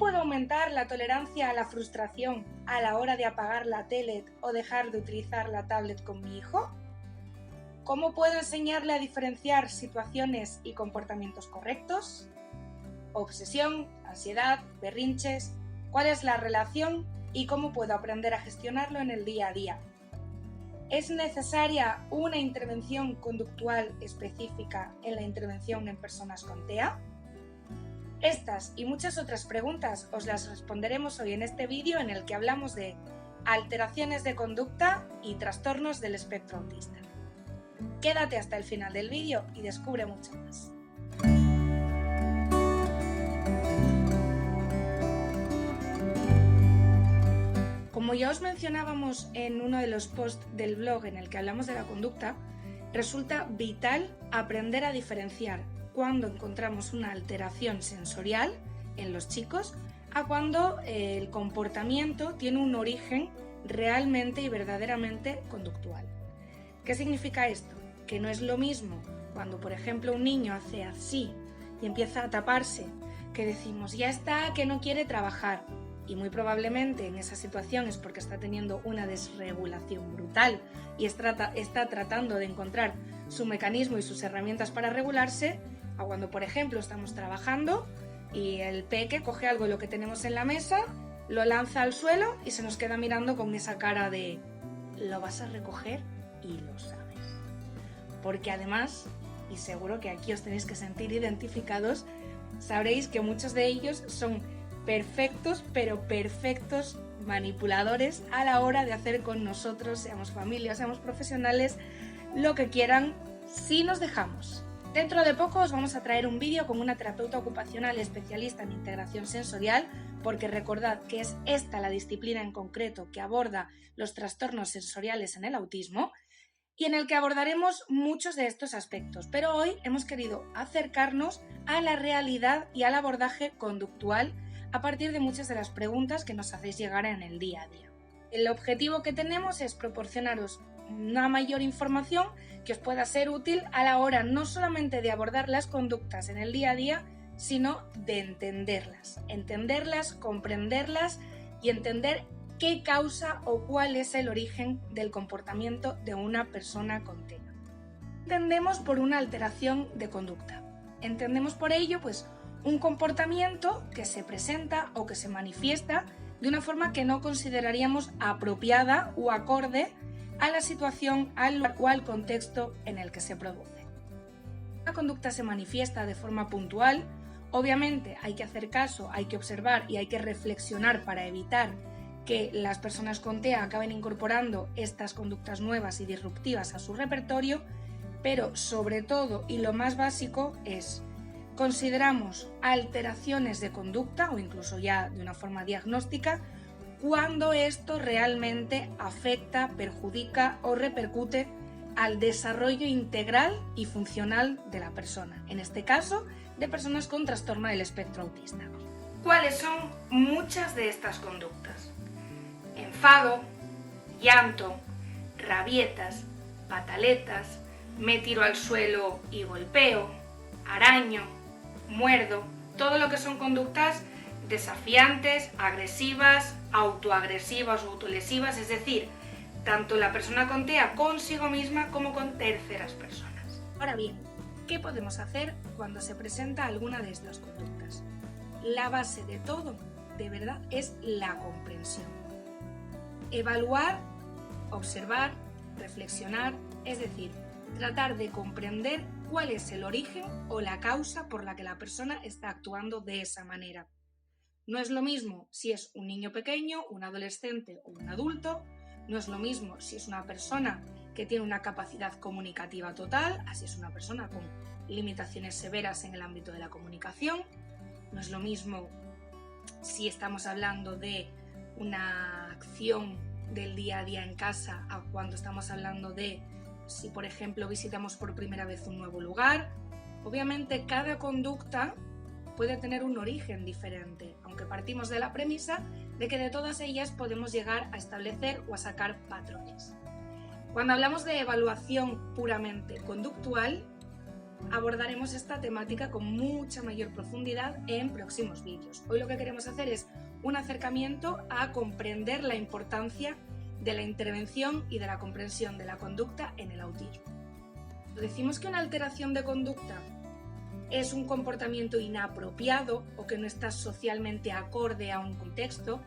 puedo aumentar la tolerancia a la frustración a la hora de apagar la tele o dejar de utilizar la tablet con mi hijo? ¿Cómo puedo enseñarle a diferenciar situaciones y comportamientos correctos? Obsesión, ansiedad, berrinches. ¿Cuál es la relación y cómo puedo aprender a gestionarlo en el día a día? ¿Es necesaria una intervención conductual específica en la intervención en personas con TEA? Estas y muchas otras preguntas os las responderemos hoy en este vídeo en el que hablamos de alteraciones de conducta y trastornos del espectro autista. Quédate hasta el final del vídeo y descubre mucho más. Como ya os mencionábamos en uno de los posts del blog en el que hablamos de la conducta, resulta vital aprender a diferenciar cuando encontramos una alteración sensorial en los chicos a cuando el comportamiento tiene un origen realmente y verdaderamente conductual. ¿Qué significa esto? Que no es lo mismo cuando, por ejemplo, un niño hace así y empieza a taparse, que decimos ya está, que no quiere trabajar. Y muy probablemente en esa situación es porque está teniendo una desregulación brutal y está tratando de encontrar su mecanismo y sus herramientas para regularse, a cuando, por ejemplo, estamos trabajando y el peque coge algo de lo que tenemos en la mesa, lo lanza al suelo y se nos queda mirando con esa cara de ¿lo vas a recoger? Y lo sabes. Porque además, y seguro que aquí os tenéis que sentir identificados, sabréis que muchos de ellos son perfectos, pero perfectos manipuladores a la hora de hacer con nosotros, seamos familia, seamos profesionales, lo que quieran si nos dejamos. Dentro de poco os vamos a traer un vídeo con una terapeuta ocupacional especialista en integración sensorial, porque recordad que es esta la disciplina en concreto que aborda los trastornos sensoriales en el autismo y en el que abordaremos muchos de estos aspectos, pero hoy hemos querido acercarnos a la realidad y al abordaje conductual a partir de muchas de las preguntas que nos hacéis llegar en el día a día. El objetivo que tenemos es proporcionaros una mayor información que os pueda ser útil a la hora no solamente de abordar las conductas en el día a día, sino de entenderlas, comprenderlas y entender qué causa o cuál es el origen del comportamiento de una persona con TEA. Entendemos por una alteración de conducta. Entendemos por ello un comportamiento que se presenta o que se manifiesta de una forma que no consideraríamos apropiada o acorde a la situación o al contexto en el que se produce. La conducta se manifiesta de forma puntual. Obviamente hay que hacer caso, hay que observar y hay que reflexionar para evitar que las personas con TEA acaben incorporando estas conductas nuevas y disruptivas a su repertorio, pero sobre todo y lo más básico es: consideramos alteraciones de conducta o incluso ya de una forma diagnóstica cuando esto realmente afecta, perjudica o repercute al desarrollo integral y funcional de la persona, en este caso de personas con trastorno del espectro autista. ¿Cuáles son muchas de estas conductas? Enfado, llanto, rabietas, pataletas, me tiro al suelo y golpeo, araño, muerdo, todo lo que son conductas desafiantes, agresivas, autoagresivas o autolesivas, es decir, tanto la persona con TEA consigo misma como con terceras personas. Ahora bien, ¿qué podemos hacer cuando se presenta alguna de estas conductas? La base de todo, de verdad, es la comprensión. Evaluar, observar, reflexionar, es decir, tratar de comprender cuál es el origen o la causa por la que la persona está actuando de esa manera. No es lo mismo si es un niño pequeño, un adolescente o un adulto, no es lo mismo si es una persona que tiene una capacidad comunicativa total, así es una persona con limitaciones severas en el ámbito de la comunicación, no es lo mismo si estamos hablando de una acción del día a día en casa a cuando estamos hablando de si, por ejemplo, visitamos por primera vez un nuevo lugar. Obviamente cada conducta puede tener un origen diferente, aunque partimos de la premisa de que de todas ellas podemos llegar a establecer o a sacar patrones. Cuando hablamos de evaluación puramente conductual, abordaremos esta temática con mucha mayor profundidad en próximos vídeos. Hoy lo que queremos hacer es un acercamiento a comprender la importancia de la intervención y de la comprensión de la conducta en el autismo. Decimos que una alteración de conducta es un comportamiento inapropiado o que no está socialmente acorde a un contexto.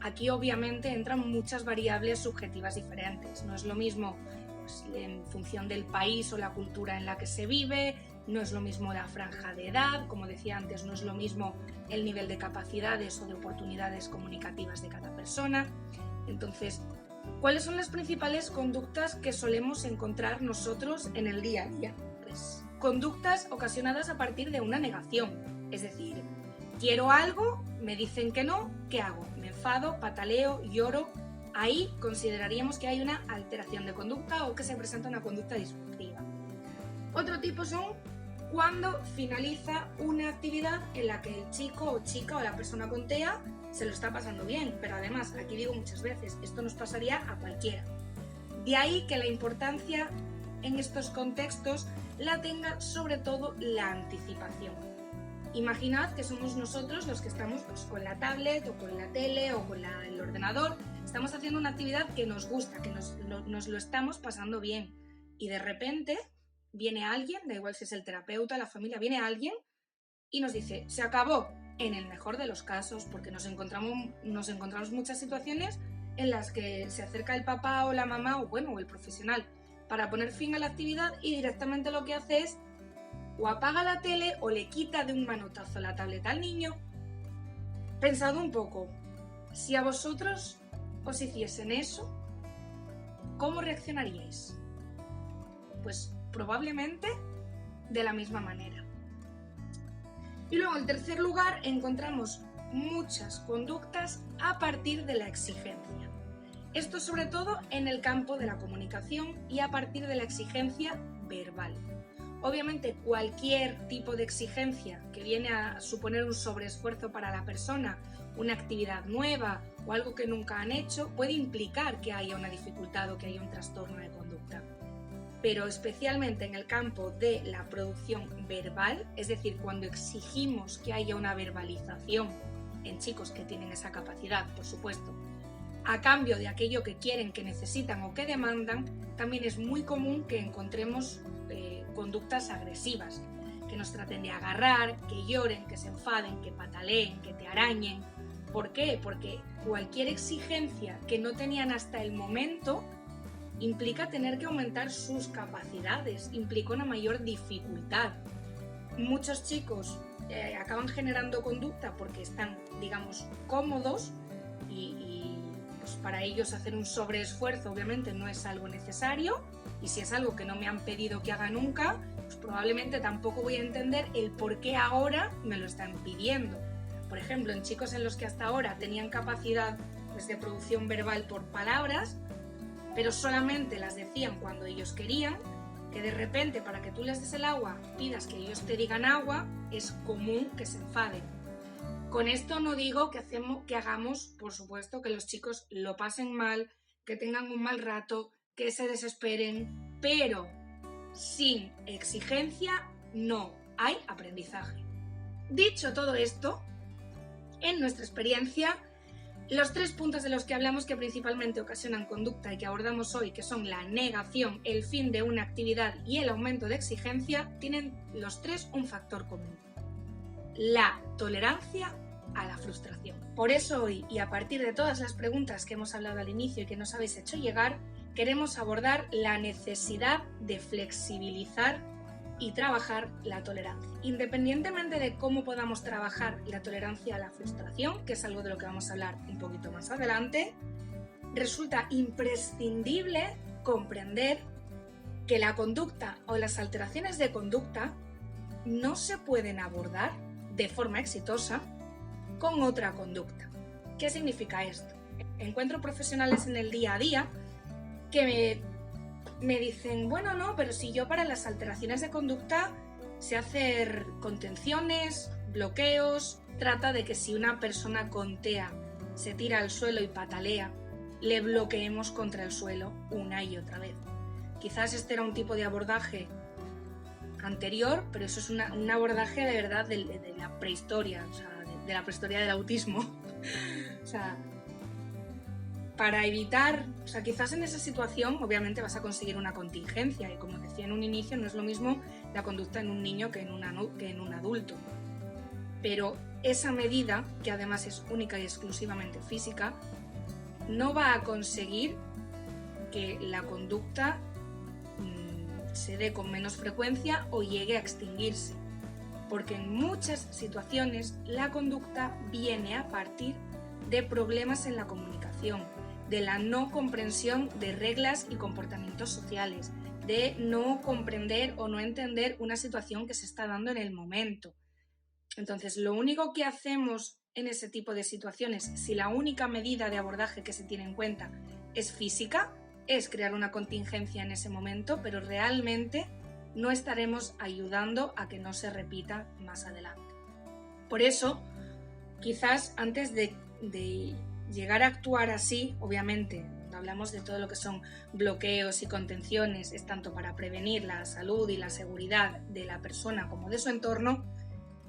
Aquí obviamente entran muchas variables subjetivas diferentes. No es lo mismo en función del país o la cultura en la que se vive, no es lo mismo la franja de edad, como decía antes, no es lo mismo el nivel de capacidades o de oportunidades comunicativas de cada persona. Entonces, ¿cuáles son las principales conductas que solemos encontrar nosotros en el día a día? Pues conductas ocasionadas a partir de una negación, es decir, quiero algo, me dicen que no, ¿qué hago? Me enfado, pataleo, lloro. Ahí consideraríamos que hay una alteración de conducta o que se presenta una conducta disruptiva. Otro tipo son cuando finaliza una actividad en la que el chico o chica o la persona con TEA se lo está pasando bien, pero además, aquí digo muchas veces, esto nos pasaría a cualquiera. De ahí que la importancia en estos contextos la tenga sobre todo la anticipación. Imaginad que somos nosotros los que estamos con la tablet o con la tele o con el ordenador, estamos haciendo una actividad que nos gusta, que nos lo estamos pasando bien y de repente viene alguien, da igual si es el terapeuta, la familia, viene alguien y nos dice, se acabó, en el mejor de los casos, porque nos encontramos muchas situaciones en las que se acerca el papá o la mamá o el profesional para poner fin a la actividad y directamente lo que hace es o apaga la tele o le quita de un manotazo la tableta al niño. Pensad un poco, si a vosotros os hiciesen eso, ¿cómo reaccionaríais? Pues probablemente de la misma manera. Y luego en tercer lugar encontramos muchas conductas a partir de la exigencia. Esto sobre todo en el campo de la comunicación y a partir de la exigencia verbal. Obviamente cualquier tipo de exigencia que viene a suponer un sobreesfuerzo para la persona, una actividad nueva o algo que nunca han hecho, puede implicar que haya una dificultad o que haya un trastorno de conducta. Pero especialmente en el campo de la producción verbal, es decir, cuando exigimos que haya una verbalización en chicos que tienen esa capacidad, por supuesto, a cambio de aquello que quieren, que necesitan o que demandan, también es muy común que encontremos conductas agresivas, que nos traten de agarrar, que lloren, que se enfaden, que pataleen, que te arañen. ¿Por qué? Porque cualquier exigencia que no tenían hasta el momento implica tener que aumentar sus capacidades, implica una mayor dificultad. Muchos chicos acaban generando conducta porque están, digamos, cómodos y pues para ellos hacer un sobreesfuerzo obviamente no es algo necesario y si es algo que no me han pedido que haga nunca, pues probablemente tampoco voy a entender el por qué ahora me lo están pidiendo. Por ejemplo, en chicos en los que hasta ahora tenían capacidad pues, de producción verbal por palabras, pero solamente las decían cuando ellos querían, que de repente para que tú les des el agua pidas que ellos te digan agua, es común que se enfaden. Con esto no digo que hagamos, por supuesto, que los chicos lo pasen mal, que tengan un mal rato, que se desesperen, pero sin exigencia no hay aprendizaje. Dicho todo esto, en nuestra experiencia, los 3 puntos de los que hablamos que principalmente ocasionan conducta y que abordamos hoy, que son la negación, el fin de una actividad y el aumento de exigencia, tienen los 3 un factor común: la tolerancia a la frustración. Por eso hoy, y a partir de todas las preguntas que hemos hablado al inicio y que nos habéis hecho llegar, queremos abordar la necesidad de flexibilizar y trabajar la tolerancia. Independientemente de cómo podamos trabajar la tolerancia a la frustración, que es algo de lo que vamos a hablar un poquito más adelante, resulta imprescindible comprender que la conducta o las alteraciones de conducta no se pueden abordar de forma exitosa con otra conducta. ¿Qué significa esto? Encuentro profesionales en el día a día que me dicen, bueno, no, pero si yo para las alteraciones de conducta sé hacer contenciones, bloqueos, trata de que si una persona con TEA se tira al suelo y patalea, le bloqueemos contra el suelo una y otra vez. Quizás este era un tipo de abordaje anterior, pero eso es un abordaje de verdad de la prehistoria, o sea, de la prehistoria del autismo. O sea, para evitar, o sea, quizás en esa situación obviamente vas a conseguir una contingencia y como decía en un inicio, no es lo mismo la conducta en un niño que en un adulto. Pero esa medida, que además es única y exclusivamente física, no va a conseguir que la conducta se dé con menos frecuencia o llegue a extinguirse, porque en muchas situaciones la conducta viene a partir de problemas en la comunicación, de la no comprensión de reglas y comportamientos sociales, de no comprender o no entender una situación que se está dando en el momento. Entonces, lo único que hacemos en ese tipo de situaciones, si la única medida de abordaje que se tiene en cuenta es física, es crear una contingencia en ese momento, pero realmente no estaremos ayudando a que no se repita más adelante. Por eso, quizás antes de llegar a actuar así, obviamente, cuando hablamos de todo lo que son bloqueos y contenciones, es tanto para prevenir la salud y la seguridad de la persona como de su entorno,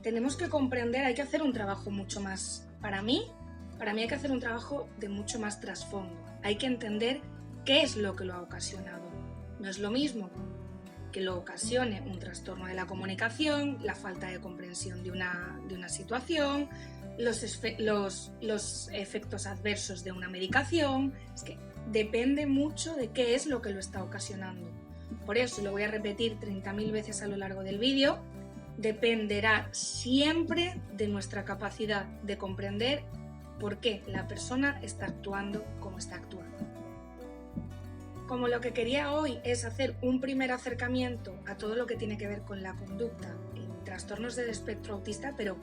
tenemos que comprender, hay que hacer un trabajo mucho más, para mí hay que hacer un trabajo de mucho más trasfondo. Hay que entender qué es lo que lo ha ocasionado. No es lo mismo que lo ocasione un trastorno de la comunicación, la falta de comprensión de una situación, los efectos adversos de una medicación. Es que depende mucho de qué es lo que lo está ocasionando. Por eso, lo voy a repetir 30.000 veces a lo largo del vídeo, dependerá siempre de nuestra capacidad de comprender por qué la persona está actuando como está actuando. Como lo que quería hoy es hacer un primer acercamiento a todo lo que tiene que ver con la conducta en trastornos del espectro autista, pero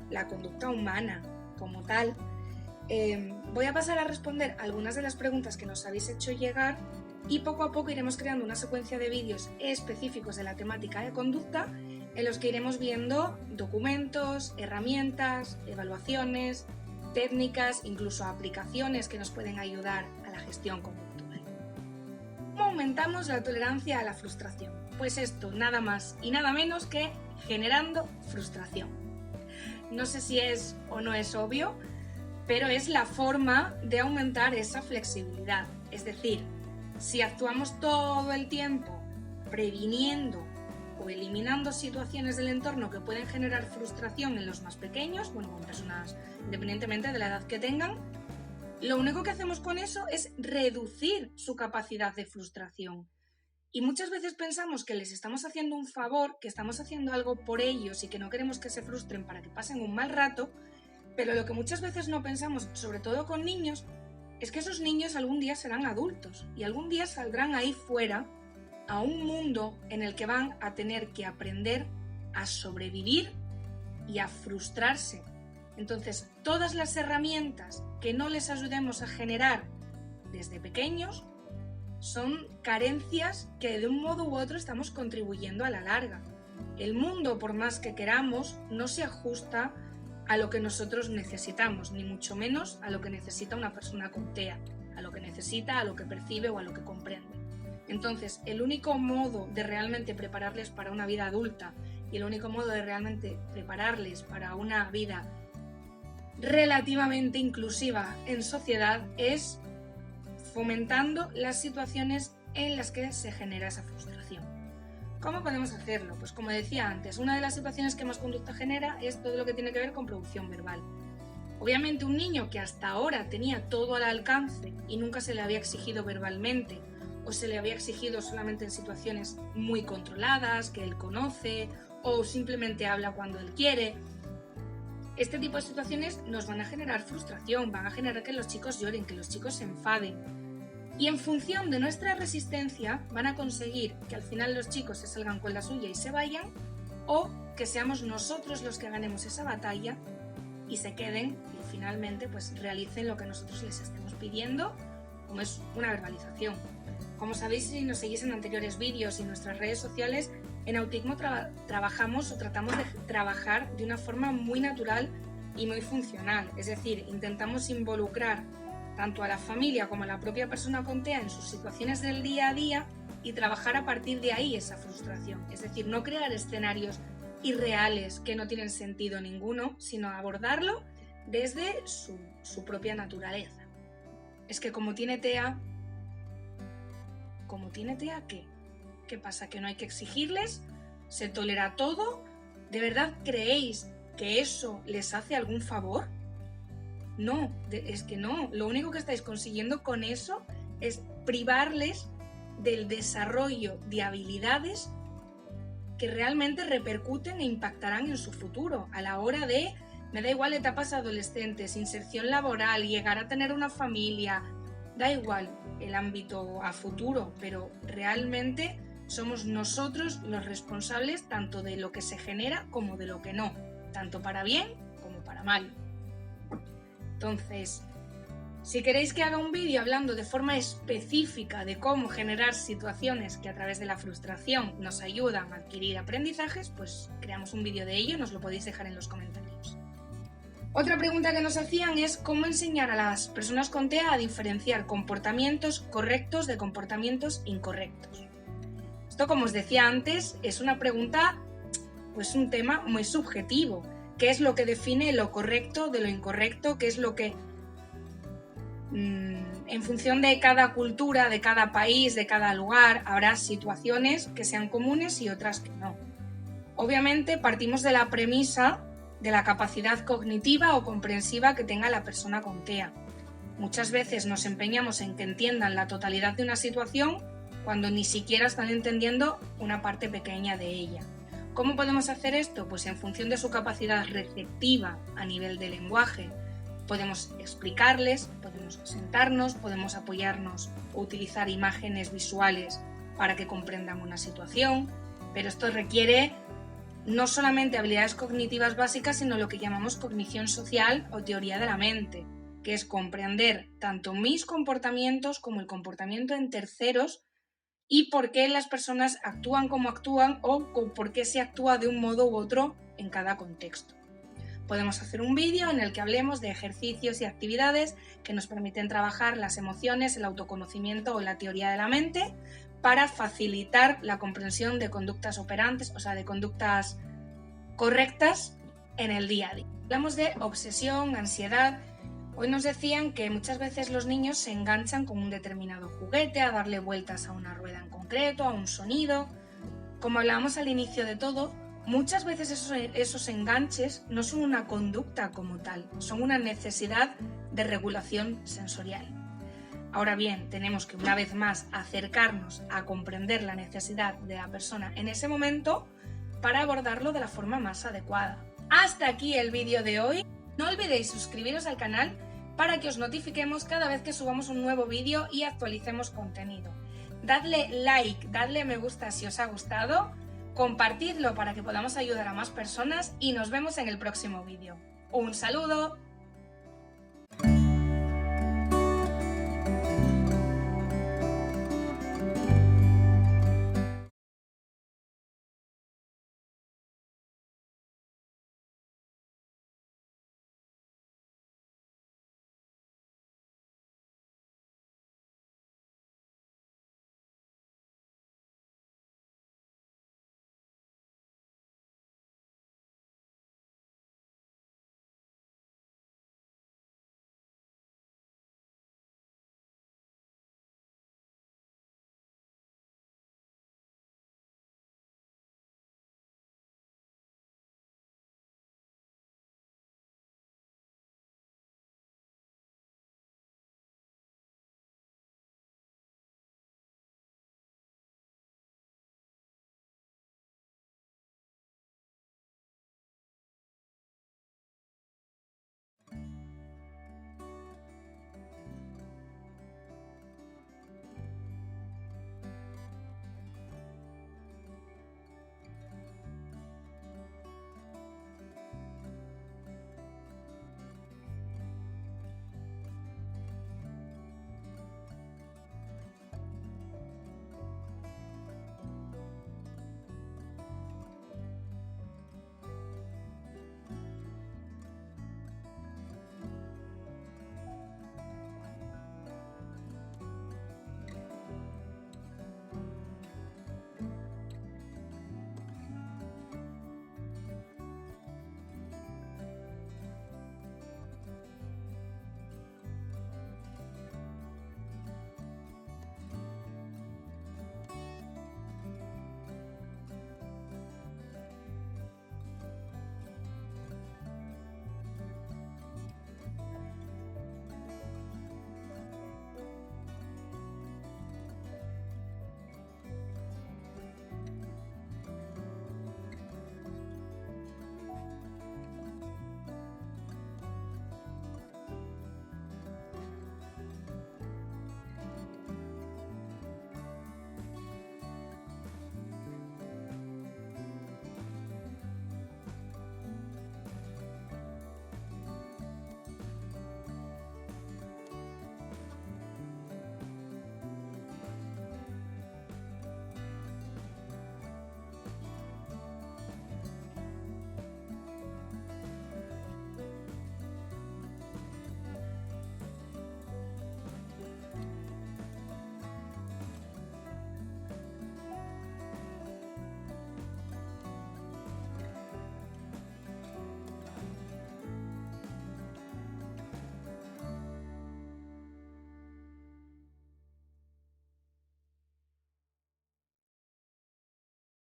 la conducta humana como tal, voy a pasar a responder algunas de las preguntas que nos habéis hecho llegar y poco a poco iremos creando una secuencia de vídeos específicos de la temática de conducta en los que iremos viendo documentos, herramientas, evaluaciones, técnicas, incluso aplicaciones que nos pueden ayudar a la gestión conductual. ¿Cómo aumentamos la tolerancia a la frustración? Pues esto, nada más y nada menos que generando frustración. No sé si es o no es obvio, pero es la forma de aumentar esa flexibilidad. Es decir, si actuamos todo el tiempo previniendo o eliminando situaciones del entorno que pueden generar frustración en los más pequeños, bueno, con personas independientemente de la edad que tengan, lo único que hacemos con eso es reducir su capacidad de frustración. Y muchas veces pensamos que les estamos haciendo un favor, que estamos haciendo algo por ellos y que no queremos que se frustren para que pasen un mal rato, pero lo que muchas veces no pensamos, sobre todo con niños, es que esos niños algún día serán adultos y algún día saldrán ahí fuera a un mundo en el que van a tener que aprender a sobrevivir y a frustrarse. Entonces, todas las herramientas que no les ayudemos a generar desde pequeños son carencias que de un modo u otro estamos contribuyendo a la larga. El mundo, por más que queramos, no se ajusta a lo que nosotros necesitamos, ni mucho menos a lo que necesita una persona con TEA, a lo que necesita, a lo que percibe o a lo que comprende. Entonces, el único modo de realmente prepararles para una vida adulta y el único modo de realmente prepararles para una vida relativamente inclusiva en sociedad es fomentando las situaciones en las que se genera esa frustración. ¿Cómo podemos hacerlo? Pues como decía antes, una de las situaciones que más conducta genera es todo lo que tiene que ver con producción verbal. Obviamente un niño que hasta ahora tenía todo al alcance y nunca se le había exigido verbalmente o se le había exigido solamente en situaciones muy controladas, que él conoce o simplemente habla cuando él quiere, este tipo de situaciones nos van a generar frustración, van a generar que los chicos lloren, que los chicos se enfaden. Y en función de nuestra resistencia van a conseguir que al final los chicos se salgan con la suya y se vayan, o que seamos nosotros los que ganemos esa batalla y se queden y finalmente pues realicen lo que nosotros les estemos pidiendo, como es una verbalización. Como sabéis, si nos seguís en anteriores vídeos y en nuestras redes sociales, en Autismo trabajamos o tratamos de trabajar de una forma muy natural y muy funcional. Es decir, intentamos involucrar tanto a la familia como a la propia persona con TEA en sus situaciones del día a día y trabajar a partir de ahí esa frustración. Es decir, no crear escenarios irreales que no tienen sentido ninguno, sino abordarlo desde su propia naturaleza. Es que como tiene TEA, ¿qué? ¿Qué pasa? ¿Que no hay que exigirles? ¿Se tolera todo? ¿De verdad creéis que eso les hace algún favor? No, es que no. Lo único que estáis consiguiendo con eso es privarles del desarrollo de habilidades que realmente repercuten e impactarán en su futuro a la hora de, me da igual etapas adolescentes, inserción laboral, llegar a tener una familia, da igual el ámbito a futuro, pero realmente somos nosotros los responsables tanto de lo que se genera como de lo que no, tanto para bien como para mal. Entonces, si queréis que haga un vídeo hablando de forma específica de cómo generar situaciones que a través de la frustración nos ayudan a adquirir aprendizajes, pues creamos un vídeo de ello y nos lo podéis dejar en los comentarios. Otra pregunta que nos hacían es cómo enseñar a las personas con TEA a diferenciar comportamientos correctos de comportamientos incorrectos. Esto, como os decía antes, es una pregunta, pues un tema muy subjetivo. ¿Qué es lo que define lo correcto de lo incorrecto? ¿Qué es lo que, en función de cada cultura, de cada país, de cada lugar, habrá situaciones que sean comunes y otras que no? Obviamente partimos de la premisa de la capacidad cognitiva o comprensiva que tenga la persona con TEA. Muchas veces nos empeñamos en que entiendan la totalidad de una situación cuando ni siquiera están entendiendo una parte pequeña de ella. ¿Cómo podemos hacer esto? Pues en función de su capacidad receptiva a nivel de lenguaje. Podemos explicarles, podemos sentarnos, podemos apoyarnos o utilizar imágenes visuales para que comprendan una situación, pero esto requiere no solamente habilidades cognitivas básicas, sino lo que llamamos cognición social o teoría de la mente, que es comprender tanto mis comportamientos como el comportamiento en terceros y por qué las personas actúan como actúan o por qué se actúa de un modo u otro en cada contexto. Podemos hacer un vídeo en el que hablemos de ejercicios y actividades que nos permiten trabajar las emociones, el autoconocimiento o la teoría de la mente para facilitar la comprensión de conductas operantes, o sea, de conductas correctas en el día a día. Hablamos de obsesión, ansiedad. Hoy nos decían que muchas veces los niños se enganchan con un determinado juguete, a darle vueltas a una rueda en concreto, a un sonido. Como hablábamos al inicio de todo, muchas veces esos enganches no son una conducta como tal, son una necesidad de regulación sensorial. Ahora bien, tenemos que una vez más acercarnos a comprender la necesidad de la persona en ese momento para abordarlo de la forma más adecuada. Hasta aquí el vídeo de hoy. No olvidéis suscribiros al canal para que os notifiquemos cada vez que subamos un nuevo vídeo y actualicemos contenido. Dadle like, dadle me gusta si os ha gustado, compartidlo para que podamos ayudar a más personas y nos vemos en el próximo vídeo. ¡Un saludo!